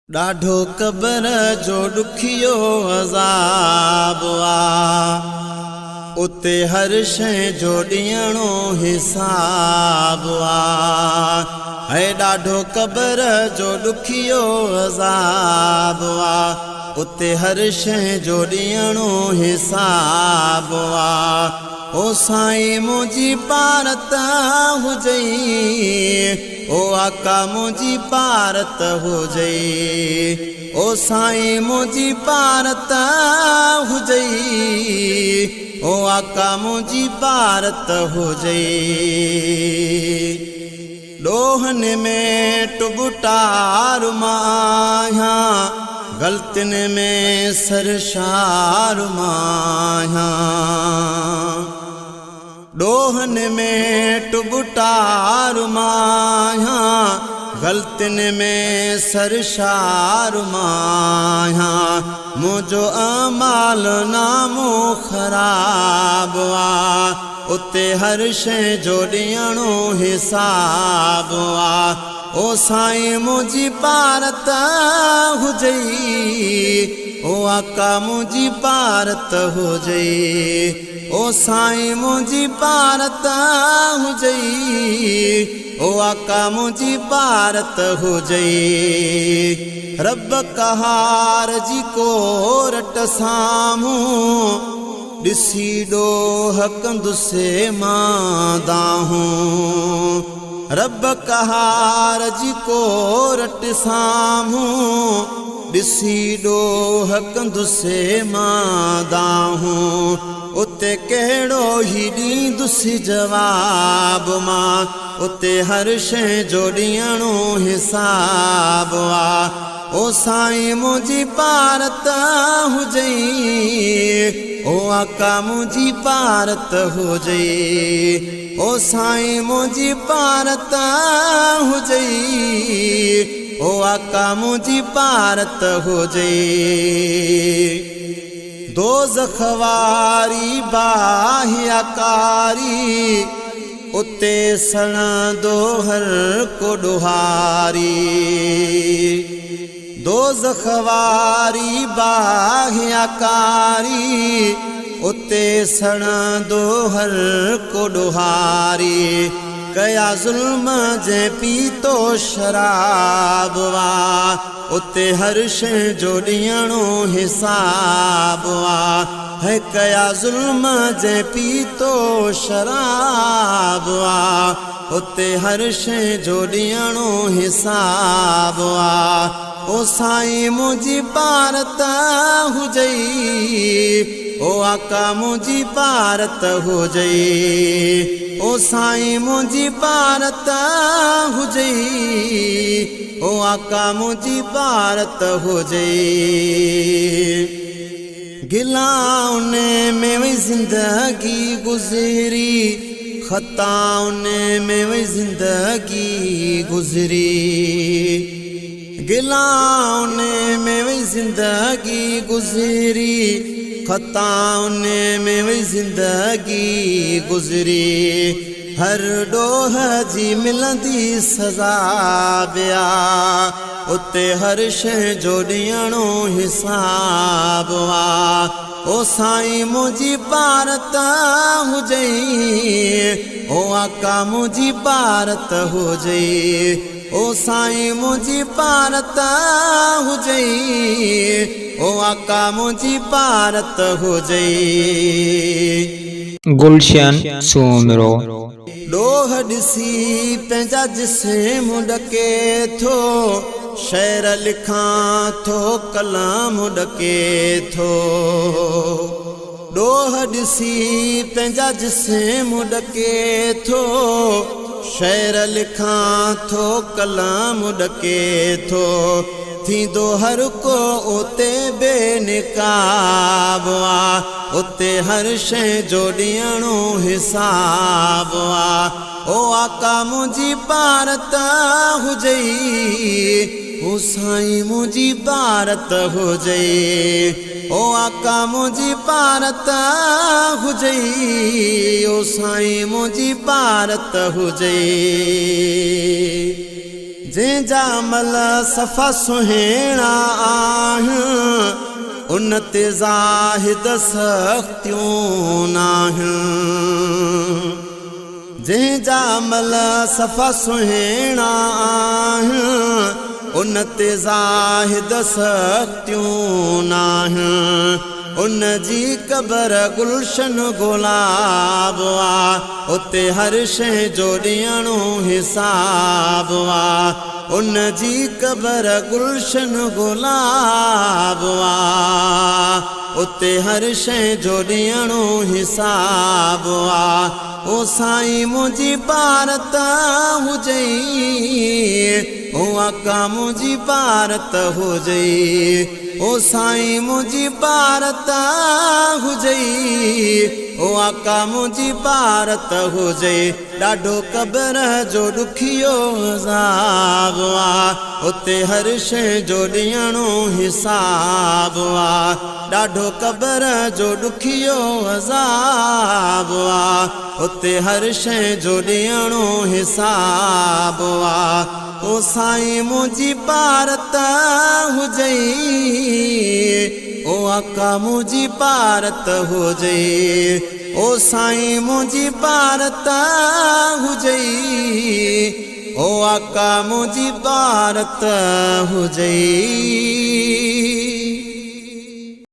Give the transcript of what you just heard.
ॾाढो क़ब्र जो ॾुखियो अज़ाब आ, उते हर शइ जो ॾियणो हिसाब आ। है ॾाढो क़ब्र जो ॾुखियो अज़ाब आ, उते हर शइ जो ॾियणो हिसाब आ। ओ साईं मुंहिंजी पारत हुजई, ओ आका मुंहिंजी पारत हुजई, ओ साईं मुंहिंजी पारत हुजई, ओ आका मुंहिंजी पारत हुजई। ॾोहन में टुबटार माया, ग़लतियुनि में सरशार माया। ॾोहन में टुबटार माया, ग़लतियुनि में सरशार माया। मुंहिंजो अमाल नामो ख़राब आ, उते हर शइ जो ॾियणो हिसाब आ। ओ साईं मुंहिंजी पारत हुजई, ओ आका मुंहिंजी पारत हुजई, ओ साईं मुंहिंजी पारत हुजई, ओ आका मुंहिंजी पारत हुजई। रब कहार जी कोरट साम्हूं ॾिसी ॾोह कंदुसि मां दाहूं। रब कहार जी कोरट साम्हूं ॾिसी ॾोह कंदुसि मां दाहूं। उते कहिड़ो ही ॾींदुसि जवाब मां, उते हर शइ जो ॾियणो हिसाब आ। ओ साईं मुंहिंजी पारत हुजई, ओ आका मुंहिंजी पारत हुजई, ओ साईं मुंहिंजी पारत हुजई, ओ आका मुंहिंजी पारत हुजई। दोज़ख वारी बाहियाकारी, उते सड़ंदो हर को ॾोहारी। दोज़ख वारी बाहियाकारी, उते सड़ंदो हर को ॾोहारी। कया ज़ुल्म जे पीतो शराब आ, उते हर शइ जो ॾियणो हिसाब आ। है कया ज़ुल्म जे पीतो शराब आ, उते हर शइ जो ॾियणो हिसाब आ। ओ साईं मुंहिंजी पारत हुजई, ओ आका मुंहिंजी पारत हुजई, ओ साईं मुंहिंजी पारत हुजई, ओ आका मुंहिंजी पारत हुजई। गिलाउन में वही ज़िंदगी गुज़री, ख़ताउन में वही ज़िंदगी गुज़री। गिलाउन में वही ज़िंदगी गुज़री, ख़ताउन में वही ज़िंदगी गुज़री। हर ॾोह जी मिलंदी सज़ा बिया, उते हर शइ जो ॾियणो हिसाब आ। ओ साईं मुंहिंजी पारत हुजई, ओ आका मुंहिंजी पारत हुजई, ओ साईं मुंहिंजी पारत हुजई, ओ आका मुंहिंजी पारत हुजई। गुलशन सूमरो। ॾोह ॾिसी पंहिंजा जिस्म ॾके थो, शेर लिखां थो कलाम ॾके थो। ॾोह ॾिसी पंहिंजा जिस्म ॾके थो, शेर लिखां थो कलाम ॾके थो। थींदो हर को उते बेनिकाब आ, उते हर शइ जो ॾियणो हिसाब आ। ओ आका मुंहिंजी पारत हुजई, ओ साईं मुंहिंजी पारत हुजई, ओ आका मुंहिंजी पारत हुजई, ओ साईं मुंहिंजी पारत हुजई। जंहिंजा मल सफ़ा सुहिणा आहिनि उन ते ज़ाहिद सख़्तियूं नाहिनि। जंहिंजा मल सफ़ा सुहिणा आहिनि उन ते ज़ाहिद सख़्तियूं नाहिनि। उन जी क़बर गुलशन गुलाब आ उते हर शइ जो ॾियणो हिसाब आ। उन जी क़बर गुलशन गुलाब आ उते हर शइ जो ॾियणो हिसाब आ। ओ साईं मुंहिंजी भारत हुजई ओ आका मुंहिंजी भारत हुजई। ओ साईं मुंहिंजी भारत हुजई ओ आका मुंहिंजी भारत हुजई। ॾाढो क़बर जो ॾुखियो अज़ाब आ उते हर शइ जो ॾियणो हिसाब आ। ॾाढो क़बर जो ॾुखियो अज़ाब आ उते हर शइ जो ॾियणो हिसाब आ। ओ साईं मुंहिंजी भारत हुजई ओ आका मुंहिंजी भारत हुजई। ओ साईं मुंहिंजी भारत हुजई ओ आका मुंहिंजी भारत हुजई।